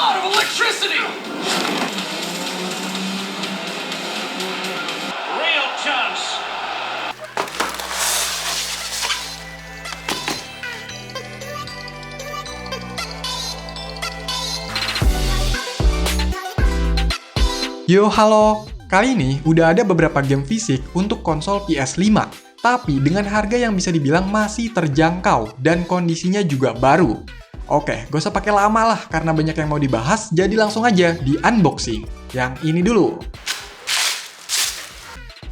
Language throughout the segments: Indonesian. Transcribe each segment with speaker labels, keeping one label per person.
Speaker 1: lot of electricity! Real chance.
Speaker 2: Yo, halo! Kali ini udah ada beberapa game fisik untuk konsol PS5, tapi dengan harga yang bisa dibilang masih terjangkau dan kondisinya juga baru. Oke, gak usah pakai lama lah karena banyak yang mau dibahas, jadi langsung aja di unboxing. Yang ini dulu.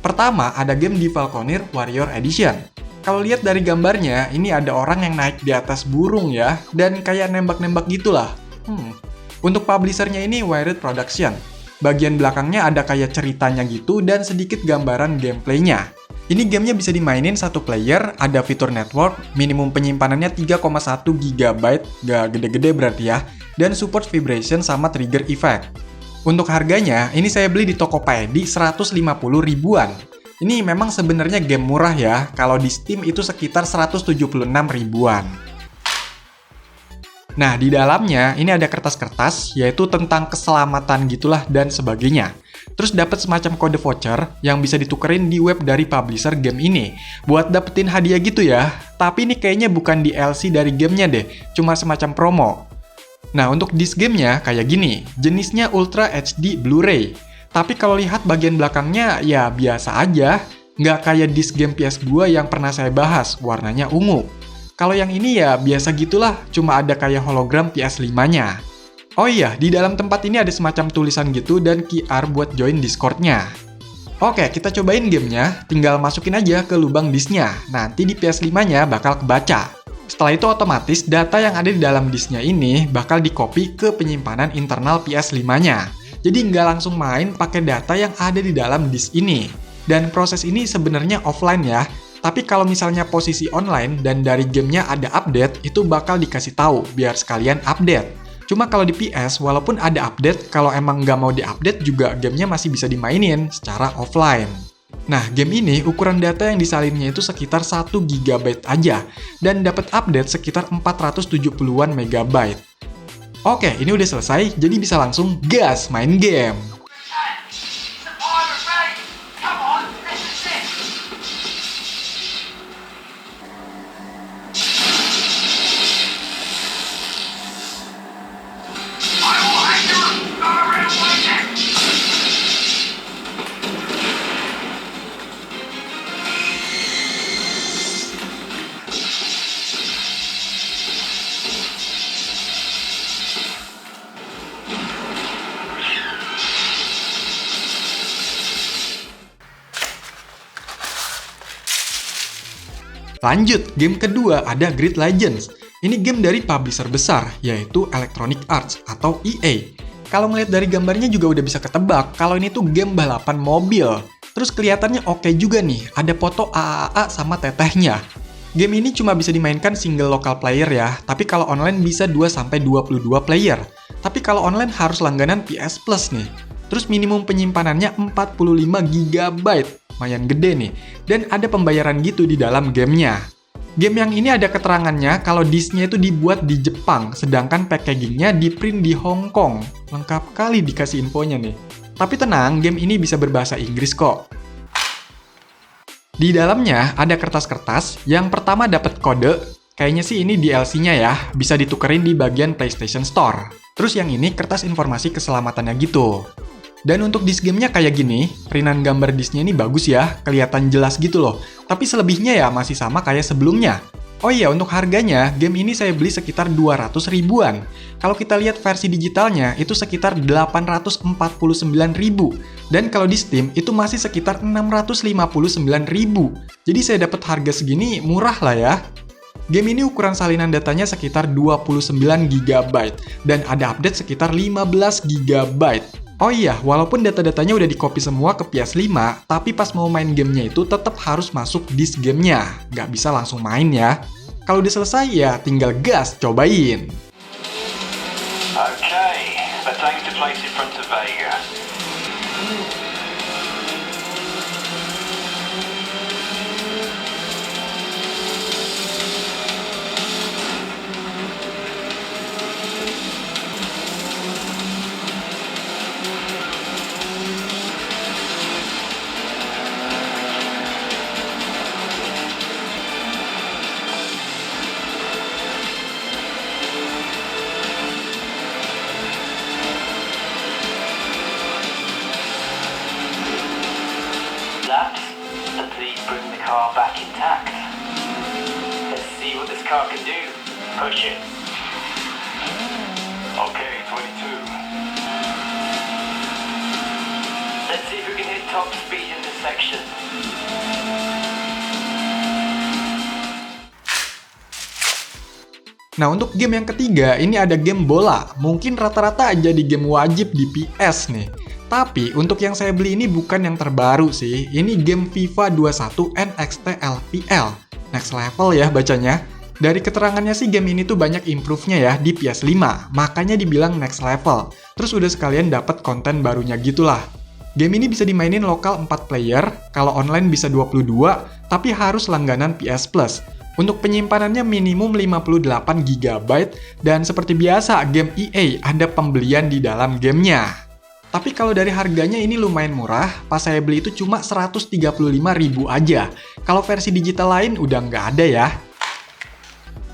Speaker 2: Pertama, ada game The Valconeer Warrior Edition. Kalau lihat dari gambarnya, ini ada orang yang naik di atas burung ya, dan kayak nembak-nembak gitulah. Untuk publishernya ini Wired Production. Bagian belakangnya ada kayak ceritanya gitu dan sedikit gambaran gameplaynya. Ini gamenya bisa dimainin satu player, ada fitur network, minimum penyimpanannya 3,1 GB, gak gede-gede berarti ya, dan support vibration sama trigger effect. Untuk harganya, ini saya beli di Tokopedia 150 ribuan. Ini memang sebenarnya game murah ya, kalau di Steam itu sekitar 176 ribuan. Nah, di dalamnya ini ada kertas-kertas, yaitu tentang keselamatan gitulah dan sebagainya. Terus dapat semacam kode voucher yang bisa ditukerin di web dari publisher game ini, buat dapetin hadiah gitu ya. Tapi ini kayaknya bukan DLC dari gamenya deh, cuma semacam promo. Nah, untuk disc gamenya kayak gini, jenisnya Ultra HD Blu-ray. Tapi kalau lihat bagian belakangnya, ya biasa aja, nggak kayak disc game PS2 yang pernah saya bahas, warnanya ungu. Kalau yang ini ya biasa gitulah, cuma ada kayak hologram PS5-nya. Oh iya, di dalam tempat ini ada semacam tulisan gitu dan QR buat join Discord-nya. Oke, kita cobain gamenya, tinggal masukin aja ke lubang disknya. Nanti di PS5-nya bakal kebaca. Setelah itu otomatis data yang ada di dalam disknya ini bakal di-copy ke penyimpanan internal PS5-nya. Jadi nggak langsung main pakai data yang ada di dalam disk ini. Dan proses ini sebenarnya offline ya. Tapi kalau misalnya posisi online dan dari gamenya ada update, itu bakal dikasih tahu biar sekalian update. Cuma kalau di PS, walaupun ada update, kalau emang nggak mau diupdate juga gamenya masih bisa dimainin secara offline. Nah, game ini ukuran data yang disalinnya itu sekitar 1 GB aja, dan dapat update sekitar 470-an MB. Oke, ini udah selesai, jadi bisa langsung gas main game. Lanjut, game kedua ada Grid Legends. Ini game dari publisher besar, yaitu Electronic Arts atau EA. Kalau ngeliat dari gambarnya juga udah bisa ketebak kalau ini tuh game balapan mobil. Terus kelihatannya oke juga nih, ada foto AAA sama tetehnya. Game ini cuma bisa dimainkan single local player ya, tapi kalau online bisa 2-22 player. Tapi kalau online harus langganan PS Plus nih. Terus minimum penyimpanannya 45 GB. Lumayan gede nih, dan ada pembayaran gitu di dalam gamenya. Game yang ini ada keterangannya kalau disknya itu dibuat di Jepang, sedangkan packagingnya di print di Hong Kong. Lengkap kali dikasih infonya nih. Tapi tenang, game ini bisa berbahasa Inggris kok. Di dalamnya ada kertas-kertas, yang pertama dapat kode, kayaknya sih ini DLC-nya ya, bisa ditukerin di bagian PlayStation Store. Terus yang ini kertas informasi keselamatannya gitu. Dan untuk disk gamenya kayak gini, printan gambar disknya ini bagus ya, kelihatan jelas gitu loh. Tapi selebihnya ya masih sama kayak sebelumnya. Oh iya, untuk harganya, game ini saya beli sekitar 200 ribuan. Kalau kita lihat versi digitalnya, itu sekitar 849 ribu. Dan kalau di Steam, itu masih sekitar 659 ribu. Jadi saya dapat harga segini murah lah ya. Game ini ukuran salinan datanya sekitar 29 GB, dan ada update sekitar 15 GB. Oh iya, walaupun data-datanya udah di-copy semua ke PS5, tapi pas mau main gamenya itu tetap harus masuk disk gamenya. Nggak bisa langsung main ya. Kalau udah selesai ya tinggal gas, cobain.
Speaker 1: Okay, let's aim to place in front of Vega. Push it. Okay, 22. Let's see if we can hit top speed in this section.
Speaker 2: Nah, untuk game yang ketiga, ini ada game bola. Mungkin rata-rata jadi game wajib di PS nih. Tapi, untuk yang saya beli ini bukan yang terbaru sih. Ini game FIFA 21 NXT LPL. Next level ya bacanya. Dari keterangannya sih game ini tuh banyak improve-nya ya di PS5. Makanya dibilang next level. Terus udah sekalian dapat konten barunya gitulah. Game ini bisa dimainin lokal 4 player, kalau online bisa 22, tapi harus langganan PS Plus. Untuk penyimpanannya minimum 58 GB, dan seperti biasa game EA ada pembelian di dalam gamenya. Tapi kalau dari harganya ini lumayan murah, pas saya beli itu cuma 135.000 aja. Kalau versi digital lain udah nggak ada ya.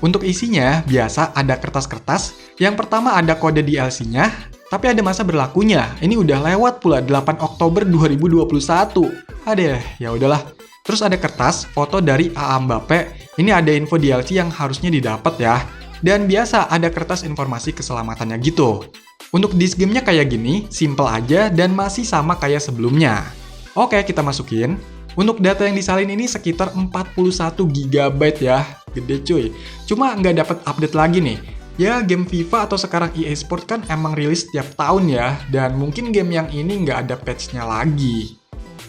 Speaker 2: Untuk isinya, biasa ada kertas-kertas. Yang pertama ada kode DLC-nya, tapi ada masa berlakunya. Ini udah lewat pula 8 Oktober 2021. Aduh, ya udahlah. Terus ada kertas, foto dari AA Mbappe. Ini ada info DLC yang harusnya didapat ya. Dan biasa ada kertas informasi keselamatannya gitu. Untuk disk game-nya kayak gini, simple aja dan masih sama kayak sebelumnya. Oke, kita masukin. Untuk data yang disalin ini sekitar 41 GB ya. Gede cuy. Cuma nggak dapat update lagi nih. Ya, game FIFA atau sekarang EA Sport kan emang rilis setiap tahun ya. Dan mungkin game yang ini nggak ada patch-nya lagi.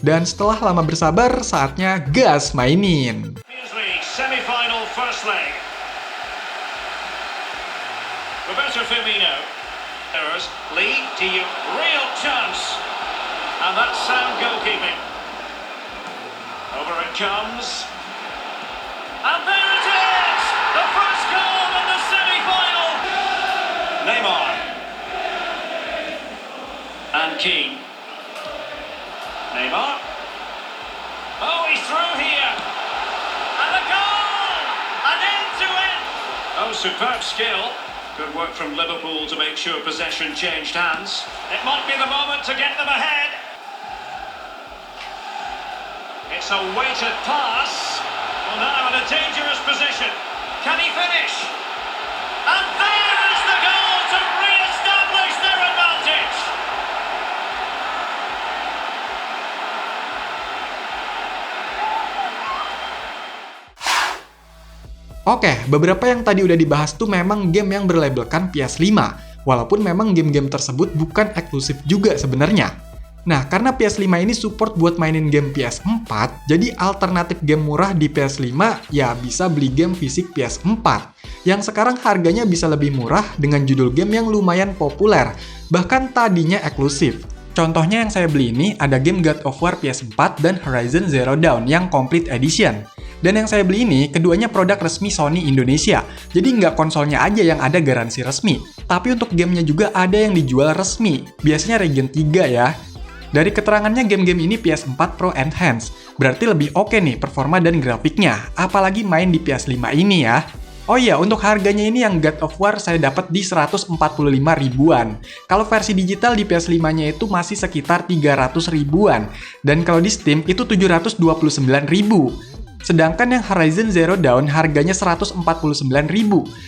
Speaker 2: Dan setelah lama bersabar, saatnya gas mainin.
Speaker 1: Semi-final first leg. Roberto Firmino. Errors. Lee to you. Real chance. And that's sound goalkeeping. Over it comes. And there it is! The first goal in the semi-final! Neymar. And Keane. Neymar. Oh, he's through here. And the goal! An end-to-end! Oh, superb skill. Good work from Liverpool to make sure possession changed hands. It might be the moment to get them ahead. It's a weighted pass. Well, now in a dangerous position. Can he finish? And there is the goal to re-establish their advantage.
Speaker 2: Oke, beberapa yang tadi udah dibahas tuh memang game yang berlabelkan PS5, walaupun memang game-game tersebut bukan eksklusif juga sebenarnya. Nah, karena PS5 ini support buat mainin game PS4, jadi alternatif game murah di PS5 ya bisa beli game fisik PS4, yang sekarang harganya bisa lebih murah dengan judul game yang lumayan populer, bahkan tadinya eksklusif. Contohnya yang saya beli ini ada game God of War PS4 dan Horizon Zero Dawn yang Complete Edition. Dan yang saya beli ini, keduanya produk resmi Sony Indonesia. Jadi nggak konsolnya aja yang ada garansi resmi. Tapi untuk gamenya juga ada yang dijual resmi. Biasanya Region 3 ya. Dari keterangannya game-game ini PS4 Pro Enhanced. Berarti lebih oke nih performa dan grafiknya. Apalagi main di PS5 ini ya. Oh iya, untuk harganya ini yang God of War saya dapat di 145 ribuan. Kalau versi digital di PS5-nya itu masih sekitar 300 ribuan. Dan kalau di Steam itu 729 ribu. Sedangkan yang Horizon Zero Dawn harganya 149.000.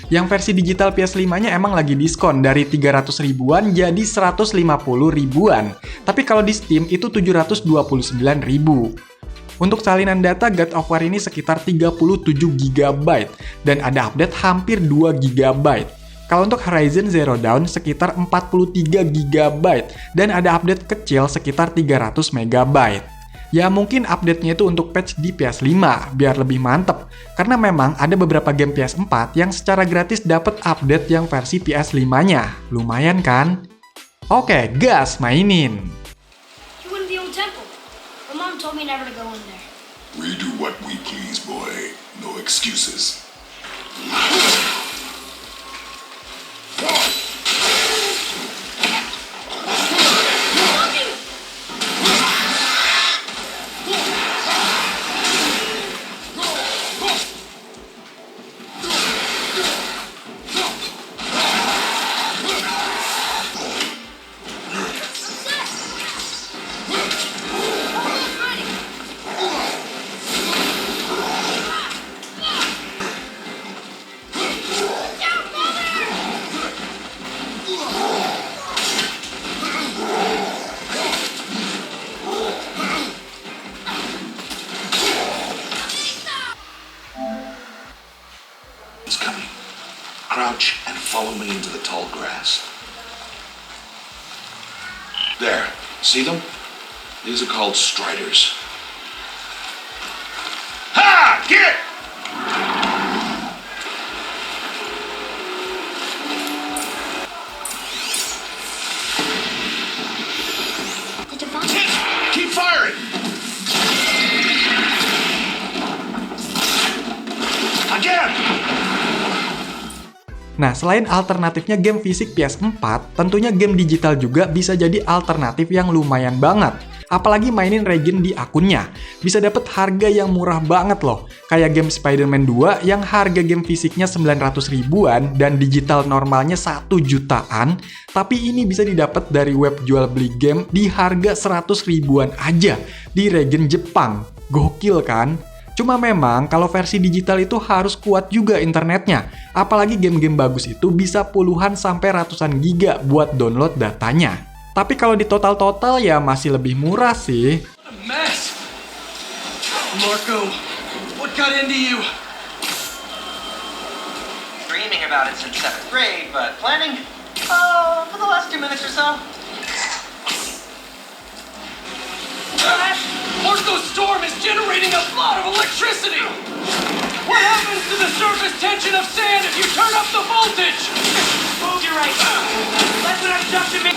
Speaker 2: Yang versi digital PS5-nya emang lagi diskon dari 300 ribuan jadi 150 ribuan. Tapi kalau di Steam itu 729.000. Untuk salinan data God of War ini sekitar 37 GB dan ada update hampir 2 GB. Kalau untuk Horizon Zero Dawn sekitar 43 GB dan ada update kecil sekitar 300 MB. Ya mungkin update-nya itu untuk patch di PS5 biar lebih mantep. Karena memang ada beberapa game PS4 yang secara gratis dapat update yang versi PS5-nya. Lumayan kan? Oke, gas mainin.
Speaker 3: You went to the old temple. My mom told me never to go in there.
Speaker 4: We do what we please, boy. No excuses. the tall grass. There, see them? These are called striders. Ha! Get it!
Speaker 3: The device.
Speaker 4: Keep firing! Again!
Speaker 2: Nah, selain alternatifnya game fisik PS4, tentunya game digital juga bisa jadi alternatif yang lumayan banget. Apalagi mainin Regen di akunnya. Bisa dapet harga yang murah banget loh. Kayak game Spider-Man 2 yang harga game fisiknya 900 ribuan dan digital normalnya 1 jutaan. Tapi ini bisa didapat dari web jual beli game di harga 100 ribuan aja di Regen Jepang. Gokil kan? Cuma memang kalau versi digital itu harus kuat juga internetnya. Apalagi game-game bagus itu bisa puluhan sampai ratusan giga buat download datanya. Tapi kalau di total-total ya masih lebih murah sih.
Speaker 5: A mess! Marco, what got into you?
Speaker 6: Dreaming about it since 7th grade, but planning? For the last 2 minutes or so.
Speaker 5: Marco's storm is generating a lot of electricity! What happens to the surface tension of sand if you turn up the voltage?
Speaker 6: Move your right. That's what I'm jumping me.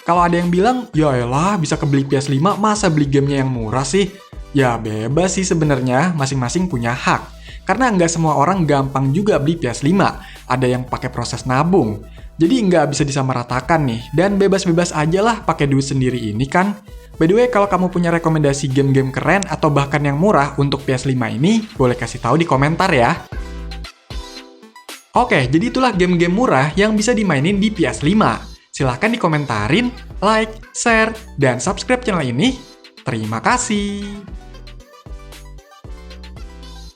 Speaker 2: Kalau ada yang bilang, ya elah bisa kebeli PS5, masa beli gamenya yang murah sih? Ya bebas sih sebenarnya, masing-masing punya hak. Karena nggak semua orang gampang juga beli PS5, ada yang pakai proses nabung. Jadi nggak bisa disamaratakan nih, dan bebas-bebas aja lah pakai duit sendiri ini kan. By the way, kalau kamu punya rekomendasi game-game keren atau bahkan yang murah untuk PS5 ini, boleh kasih tahu di komentar ya. Oke, jadi itulah game-game murah yang bisa dimainin di PS5. Silahkan dikomentarin, like, share, dan subscribe channel ini. Terima kasih.